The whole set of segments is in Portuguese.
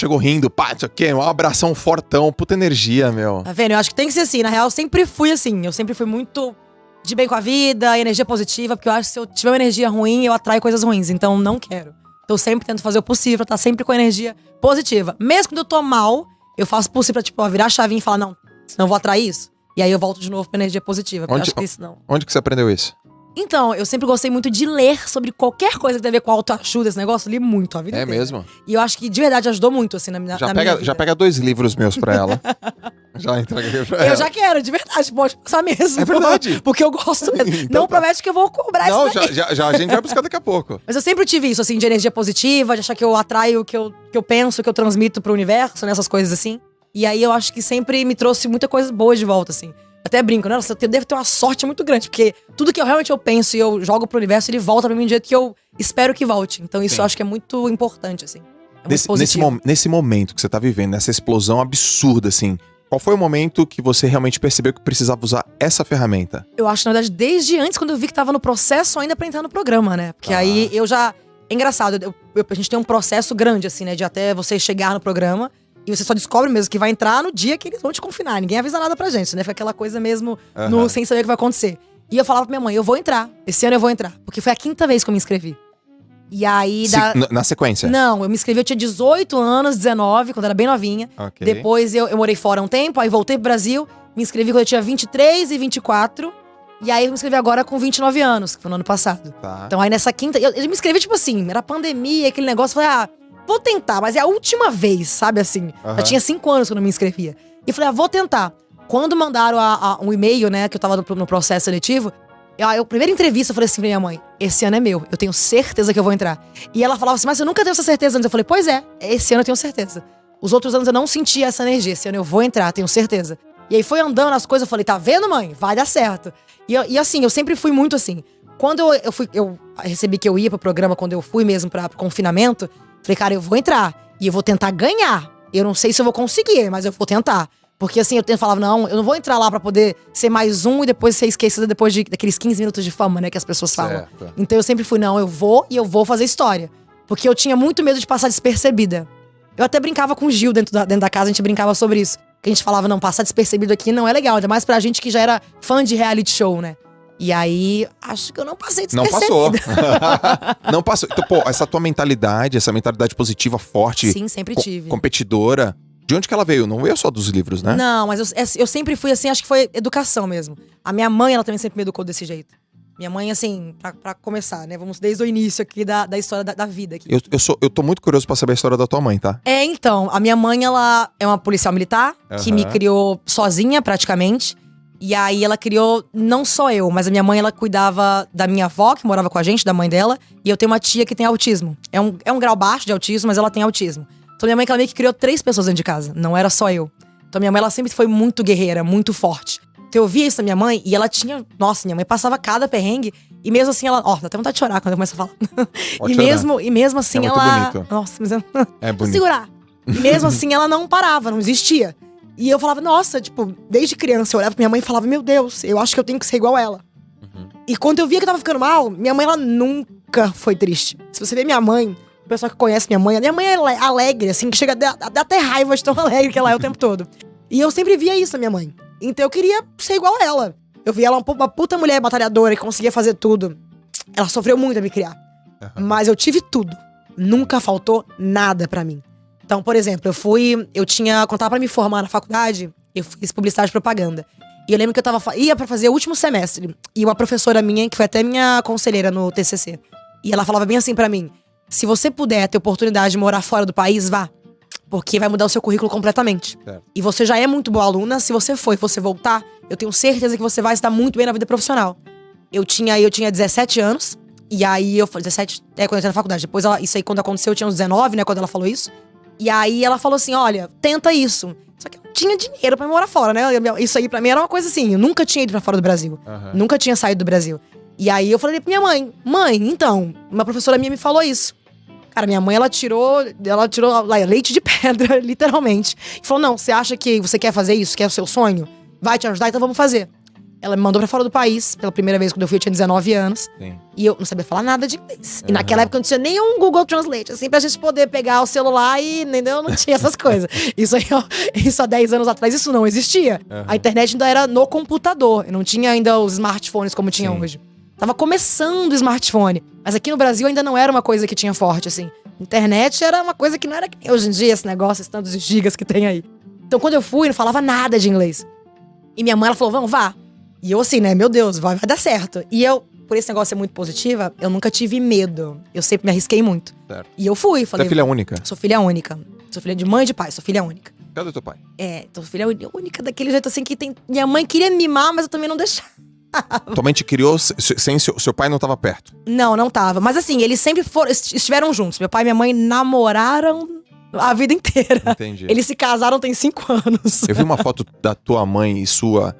chegou rindo, pá, isso aqui, um abração fortão, puta energia, meu. Tá vendo? Eu acho que tem que ser assim. Na real, eu sempre fui assim. Eu sempre fui muito de bem com a vida, energia positiva, porque eu acho que se eu tiver uma energia ruim, eu atraio coisas ruins. Então, não quero. Então, eu sempre tento fazer o possível pra estar sempre com energia positiva. Mesmo quando eu tô mal, eu faço o possível pra, tipo, virar a chavinha e falar, não, senão eu vou atrair isso. E aí eu volto de novo pra energia positiva. Porque eu acho que isso não. Onde que você aprendeu isso? Então, eu sempre gostei muito de ler sobre qualquer coisa que tem a ver com autoajuda, esse negócio. Eu li muito a vida inteira. É mesmo? E eu acho que de verdade ajudou muito, assim, na minha vida. Já pega 2 livros meus pra ela. Já entreguei pra ela. Eu já quero, de verdade, pode passar mesmo. É verdade. Porque eu gosto mesmo. Então Não promete que eu vou cobrar Não, isso daí. já a gente vai buscar daqui a pouco. Mas eu sempre tive isso, assim, de energia positiva, de achar que eu atraio o que eu penso, que eu transmito pro universo, nessas coisas assim. E aí eu acho que sempre me trouxe muita coisa boa de volta, assim. Até brinco, né? Nossa, eu devo ter uma sorte muito grande, porque tudo que eu realmente penso e eu jogo pro universo, ele volta pra mim do jeito que eu espero que volte. Então isso eu acho que é muito importante, assim. É muito positivo. Nesse momento que você tá vivendo, nessa explosão absurda, assim, qual foi o momento que você realmente percebeu que precisava usar essa ferramenta? Eu acho, na verdade, desde antes, quando eu vi que tava no processo ainda pra entrar no programa, né? Porque aí eu já... É engraçado, a gente tem um processo grande, assim, né? De até você chegar no programa. E você só descobre mesmo que vai entrar no dia que eles vão te confinar. Ninguém avisa nada pra gente, né? Foi aquela coisa mesmo sem saber o que vai acontecer. E eu falava pra minha mãe, eu vou entrar. Esse ano eu vou entrar. Porque foi a 5ª vez que eu me inscrevi. E aí... Na sequência? Não, eu me inscrevi, eu tinha 18 anos, 19, quando eu era bem novinha. Okay. Depois eu morei fora um tempo, aí voltei pro Brasil. Me inscrevi quando eu tinha 23 e 24. E aí eu me inscrevi agora com 29 anos, que foi no ano passado. Tá. Então aí nessa 5ª... Eu me inscrevi tipo assim, era pandemia, aquele negócio. Eu falei, vou tentar, mas é a última vez, sabe assim? Eu tinha 5 anos quando eu me inscrevia. E eu falei, vou tentar. Quando mandaram um e-mail, né, que eu tava no processo seletivo, primeira entrevista, eu falei assim pra minha mãe, esse ano é meu, eu tenho certeza que eu vou entrar. E ela falava assim, mas você nunca teve essa certeza antes? Eu falei, pois é, esse ano eu tenho certeza. Os outros anos eu não sentia essa energia, esse ano eu vou entrar, tenho certeza. E aí foi andando as coisas, eu falei, tá vendo, mãe? Vai dar certo. E assim, eu sempre fui muito assim. Quando eu recebi que eu ia pro programa, quando eu fui mesmo pra confinamento, falei, cara, eu vou entrar e eu vou tentar ganhar. Eu não sei se eu vou conseguir, mas eu vou tentar. Porque assim, eu falava, não, eu não vou entrar lá pra poder ser mais um e depois ser esquecida depois daqueles 15 minutos de fama, né, que as pessoas falam. Certo. Então eu sempre fui, não, eu vou fazer história. Porque eu tinha muito medo de passar despercebida. Eu até brincava com o Gil dentro da casa, a gente brincava sobre isso. Que a gente falava, não, passar despercebido aqui não é legal, ainda mais pra gente que já era fã de reality show, né? E aí, acho que eu não passei despercebida. Não passou. Não passou. Então, pô, essa tua mentalidade, essa mentalidade positiva, forte. Sim, sempre tive. Competidora. De onde que ela veio? Não veio só dos livros, né? Não, mas eu sempre fui assim, acho que foi educação mesmo. A minha mãe, ela também sempre me educou desse jeito. Minha mãe, assim, pra começar, né? Vamos desde o início aqui da história da vida aqui. Eu tô muito curioso pra saber a história da tua mãe, tá? Então, a minha mãe, ela é uma policial militar, que me criou sozinha, praticamente. E aí ela criou, não só eu, mas a minha mãe, ela cuidava da minha avó, que morava com a gente, da mãe dela. E eu tenho uma tia que tem autismo. É um grau baixo de autismo, mas ela tem autismo. Então minha mãe, ela meio que criou 3 pessoas dentro de casa, não era só eu. Então minha mãe, ela sempre foi muito guerreira, muito forte. Então eu via isso da minha mãe e ela tinha... Nossa, minha mãe passava cada perrengue. E mesmo assim, ela... Ó, dá até vontade de chorar quando eu começo a falar. E mesmo assim, muito ela... bonito. Nossa, mas eu... É Vou bonito. segurar. E mesmo assim, ela não parava, não existia. E eu falava, nossa, tipo, desde criança eu olhava pra minha mãe e falava, meu Deus, eu acho que eu tenho que ser igual a ela. E quando eu via que eu tava ficando mal, minha mãe, ela nunca foi triste. Se você vê minha mãe, o pessoal que conhece minha mãe é alegre, assim, que chega a dar até raiva de tão alegre que ela é o tempo todo. E eu sempre via isso na minha mãe. Então eu queria ser igual a ela. Eu via ela uma puta mulher batalhadora que conseguia fazer tudo. Ela sofreu muito a me criar. Mas eu tive tudo. Nunca faltou nada pra mim. Então, por exemplo, quando eu tava pra me formar na faculdade, eu fiz publicidade e propaganda. E eu lembro que eu ia pra fazer o último semestre. E uma professora minha, que foi até minha conselheira no TCC. E ela falava bem assim pra mim, se você puder ter oportunidade de morar fora do país, vá. Porque vai mudar o seu currículo completamente. Certo. E você já é muito boa aluna, se você for e você voltar, eu tenho certeza que você vai estar muito bem na vida profissional. Eu tinha 17 anos, e aí eu falei, 17, quando eu entrei na faculdade. Depois, isso aí quando aconteceu, eu tinha uns 19, né, quando ela falou isso. E aí ela falou assim, olha, tenta isso. Só que eu não tinha dinheiro pra morar fora, né? Isso aí pra mim era uma coisa assim, eu nunca tinha ido pra fora do Brasil. Nunca tinha saído do Brasil. E aí eu falei pra minha mãe, então, uma professora minha me falou isso. Cara, minha mãe, ela tirou lá, leite de pedra, literalmente. E falou, não, você acha que você quer fazer isso, que é o seu sonho? Vai te ajudar, então vamos fazer. Ela me mandou pra fora do país, pela primeira vez quando eu fui, eu tinha 19 anos. Sim. E eu não sabia falar nada de inglês. E naquela época não tinha nenhum Google Translate, assim, pra gente poder pegar o celular e, entendeu? Não tinha essas coisas. Isso há 10 anos atrás, isso não existia. A internet ainda era no computador. Não tinha ainda os smartphones como tinha hoje. Tava começando o smartphone. Mas aqui no Brasil ainda não era uma coisa que tinha forte, assim. Internet era uma coisa que não era que nem hoje em dia, esse negócio, esses tantos gigas que tem aí. Então quando eu fui, eu não falava nada de inglês. E minha mãe, ela falou, vamos, vá. E eu assim, né, meu Deus, vai dar certo. E eu, por esse negócio ser muito positiva, eu nunca tive medo. Eu sempre me arrisquei muito. Certo. E eu fui, falei... Você é filha única? Sou filha única. Sou filha de mãe e de pai, sou filha única. Cadê teu pai? Sou filha única daquele jeito assim que tem... Minha mãe queria me mimar, mas eu também não deixava. Tua mãe te criou sem seu pai não tava perto? Não tava. Mas assim, eles sempre estiveram juntos. Meu pai e minha mãe namoraram a vida inteira. Entendi. Eles se casaram tem 5 anos. Eu vi uma foto da tua mãe e sua...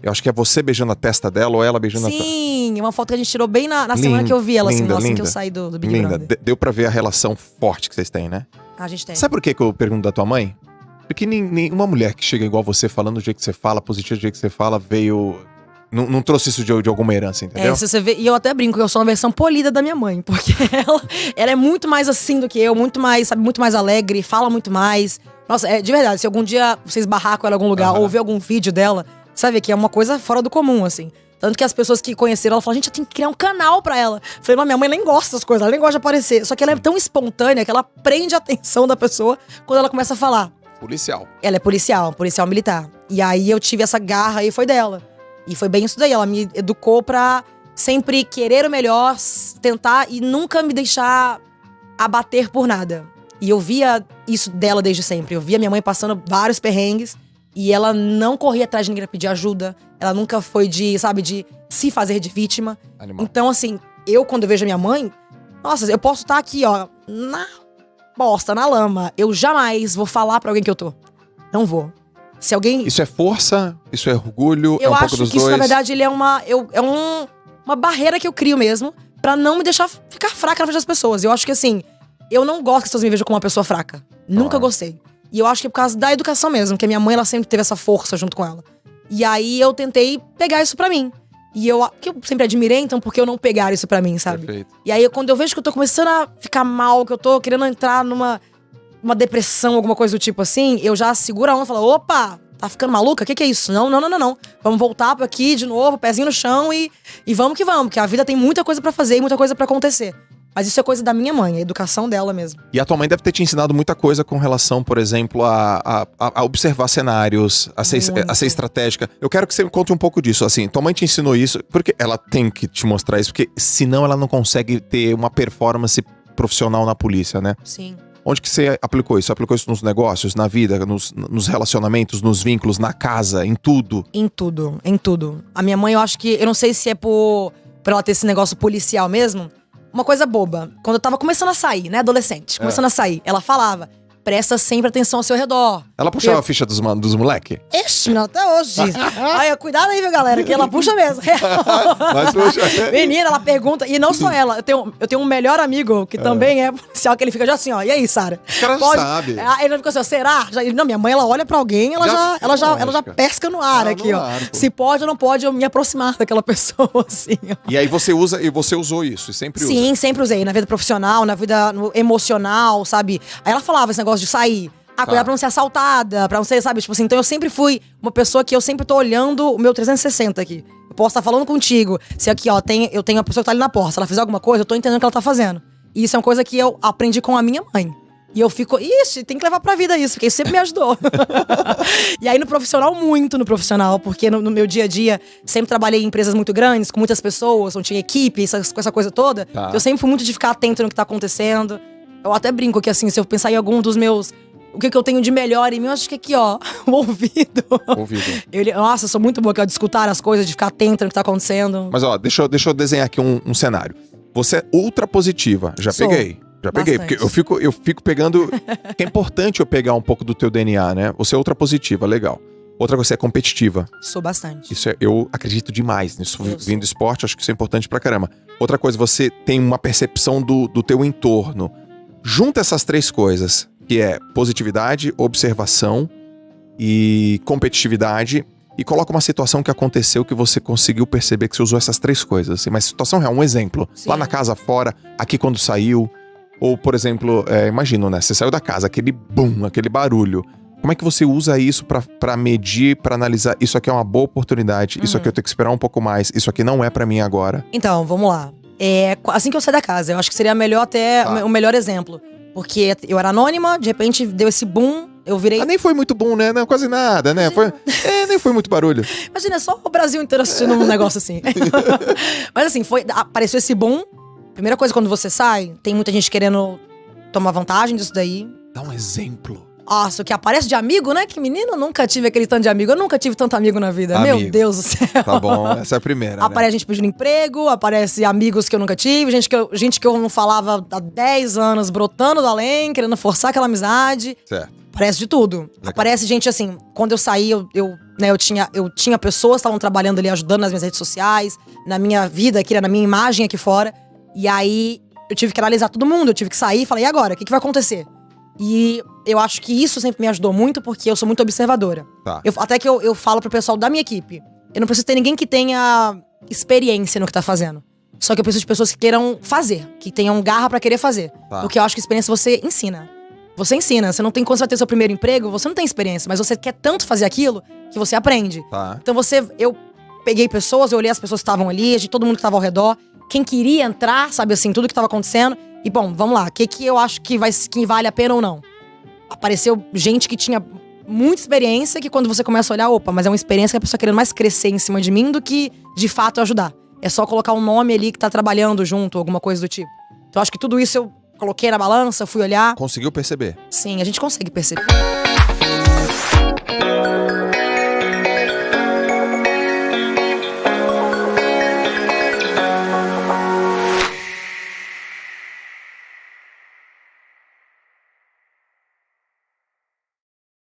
Eu acho que é você beijando a testa dela ou ela beijando a tua... Sim, uma foto que a gente tirou bem na semana que eu vi ela, linda, assim linda. que eu saí do Big Linda. Brother. Deu pra ver a relação forte que vocês têm, né? A gente tem. Sabe por que eu pergunto da tua mãe? Porque nenhuma mulher que chega igual você, falando do jeito que você fala, positivo do jeito que você fala, veio... Não trouxe isso de alguma herança, entendeu? Se você vê, e eu até brinco que eu sou uma versão polida da minha mãe, porque ela é muito mais assim do que eu, muito mais, sabe, muito mais alegre, fala muito mais. Nossa, de verdade, se algum dia vocês barrar com ela em algum lugar ou ver algum vídeo dela, sabe, que é uma coisa fora do comum, assim. Tanto que as pessoas que conheceram, ela falaram, gente, eu tenho que criar um canal pra ela. Eu falei, mas minha mãe nem gosta das coisas, ela nem gosta de aparecer. Só que ela é tão espontânea que ela prende a atenção da pessoa quando ela começa a falar. Policial. Ela é policial militar. E aí eu tive essa garra e foi dela. E foi bem isso daí, ela me educou pra sempre querer o melhor, tentar e nunca me deixar abater por nada. E eu via isso dela desde sempre. Eu via minha mãe passando vários perrengues e ela não corria atrás de ninguém pra pedir ajuda. Ela nunca foi de se fazer de vítima. Animal. Então, assim, quando eu vejo a minha mãe, nossa, eu posso estar aqui, ó, na bosta, na lama. Eu jamais vou falar pra alguém que eu tô. Não vou. Se alguém... Isso é força? Isso é orgulho? É um pouco dos dois? Eu acho que isso, na verdade, ele é uma barreira que eu crio mesmo pra não me deixar ficar fraca na frente das pessoas. Eu acho que, assim, eu não gosto que as pessoas me vejam como uma pessoa fraca. Nunca gostei. E eu acho que é por causa da educação mesmo, que a minha mãe, ela sempre teve essa força junto com ela. E aí eu tentei pegar isso pra mim. E que eu sempre admirei, então por que eu não pegar isso pra mim, sabe? Perfeito. E aí quando eu vejo que eu tô começando a ficar mal, que eu tô querendo entrar numa depressão, alguma coisa do tipo assim, eu já seguro a onda e falo, opa, tá ficando maluca? O que é isso? Não. Vamos voltar aqui de novo, pezinho no chão e vamos que vamos, porque a vida tem muita coisa pra fazer e muita coisa pra acontecer. Mas isso é coisa da minha mãe, a educação dela mesmo. E a tua mãe deve ter te ensinado muita coisa com relação, por exemplo, a observar cenários, a ser estratégica. Eu quero que você me conte um pouco disso. Assim, tua mãe te ensinou isso, porque ela tem que te mostrar isso, porque senão ela não consegue ter uma performance profissional na polícia, né? Sim. Onde que você aplicou isso? Você aplicou isso nos negócios, na vida, nos relacionamentos, nos vínculos, na casa, em tudo? Em tudo. A minha mãe, eu acho que... Eu não sei se é por ela ter esse negócio policial mesmo. Uma coisa boba. Quando eu tava começando a sair, né? Adolescente. Começando a sair. Ela falava... Presta sempre atenção ao seu redor. Ela puxava a ficha dos moleque? Ixi, menina, até hoje. Ai, cuidado aí, viu, galera? Que ela puxa mesmo. Mas puxa. Menina, ela pergunta. E não só ela. Eu tenho um melhor amigo que também é policial, que ele fica já assim, ó. E aí, Sara? O cara já sabe. Aí ele fica assim, ó, será? Não, minha mãe, ela olha pra alguém, ela já pesca no ar aqui, ó. Se pode ou não pode eu me aproximar daquela pessoa, assim, ó. E aí você usou isso, e sempre usa? Sim, sempre usei. Na vida profissional, na vida emocional, sabe? Aí ela falava esse negócio de sair. Cuidar pra não ser assaltada, pra não ser, sabe? Tipo assim, então eu sempre fui uma pessoa que eu sempre tô olhando o meu 360 aqui. Eu posso estar falando contigo. Se aqui, ó, eu tenho uma pessoa que tá ali na porta. Se ela fizer alguma coisa, eu tô entendendo o que ela tá fazendo. E isso é uma coisa que eu aprendi com a minha mãe. E eu fico, tem que levar pra vida isso, porque isso sempre me ajudou. E aí no profissional, muito no profissional, porque no meu dia a dia, sempre trabalhei em empresas muito grandes, com muitas pessoas, onde tinha equipe, com essa coisa toda. Tá. Eu sempre fui muito de ficar atento no que tá acontecendo. Eu até brinco que, assim, se eu pensar em algum dos meus... O que eu tenho de melhor em mim, eu acho que aqui, ó, o ouvido. Nossa, eu sou muito boa de escutar as coisas, de ficar atenta no que tá acontecendo. Mas, ó, deixa eu desenhar aqui um cenário. Você é ultra positiva. Já peguei, porque eu fico pegando... É importante eu pegar um pouco do teu DNA, né? Você é ultra positiva, legal. Outra coisa, você é competitiva. Sou bastante. Isso eu acredito demais nisso. Vindo do esporte, acho que isso é importante pra caramba. Outra coisa, você tem uma percepção do teu entorno. Junta essas três coisas, que é positividade, observação e competitividade. e coloca uma situação que aconteceu que você conseguiu perceber que você usou essas 3 coisas. Assim, mas situação real, um exemplo. Sim. Lá na casa, fora, aqui quando saiu. Ou, por exemplo, imagina, né? Você saiu da casa, aquele boom, aquele barulho. Como é que você usa isso pra medir, pra analisar? Isso aqui é uma boa oportunidade, isso aqui eu tenho que esperar um pouco mais, isso aqui não é pra mim agora. Então, vamos lá. Assim que eu saí da casa, eu acho que seria melhor até o melhor exemplo. Porque eu era anônima, de repente deu esse boom, eu virei... Nem foi muito bom, né? Não, quase nada, né? Nem foi muito barulho. Imagina, só o Brasil inteiro assistindo um negócio assim. Mas assim, apareceu esse boom. Primeira coisa, quando você sai, tem muita gente querendo tomar vantagem disso daí. Dá um exemplo. Nossa, o que aparece de amigo, né? Que menino, eu nunca tive aquele tanto de amigo. Eu nunca tive tanto amigo na vida. Amigo. Meu Deus do céu. Tá bom, essa é a primeira, Aparece gente pedindo emprego, aparece amigos que eu nunca tive, gente que eu não falava há 10 anos, brotando do além, querendo forçar aquela amizade. Certo. Aparece de tudo. Legal. Aparece gente assim, quando eu saí, eu tinha pessoas que estavam trabalhando ali, ajudando nas minhas redes sociais, na minha vida aqui, na minha imagem aqui fora. E aí, eu tive que analisar todo mundo, eu tive que sair e falei, e agora? O que vai acontecer? E eu acho que isso sempre me ajudou muito, porque eu sou muito observadora. Tá. Até que eu falo pro pessoal da minha equipe, eu não preciso ter ninguém que tenha experiência no que tá fazendo. Só que eu preciso de pessoas que queiram fazer, que tenham garra pra querer fazer. Tá. Porque eu acho que experiência você ensina. Você ensina, você não tem, quando você vai ter seu primeiro emprego, você não tem experiência, mas você quer tanto fazer aquilo que você aprende. Tá. Então eu peguei pessoas, eu olhei as pessoas que estavam ali, de todo mundo que estava ao redor, quem queria entrar, sabe assim, tudo que estava acontecendo. E bom, vamos lá, o que eu acho que vale a pena ou não? Apareceu gente que tinha muita experiência, que quando você começa a olhar, opa, mas é uma experiência que a pessoa querendo mais crescer em cima de mim do que, de fato, ajudar. É só colocar um nome ali que tá trabalhando junto, alguma coisa do tipo. Então acho que tudo isso eu coloquei na balança, fui olhar. Conseguiu perceber? Sim, a gente consegue perceber.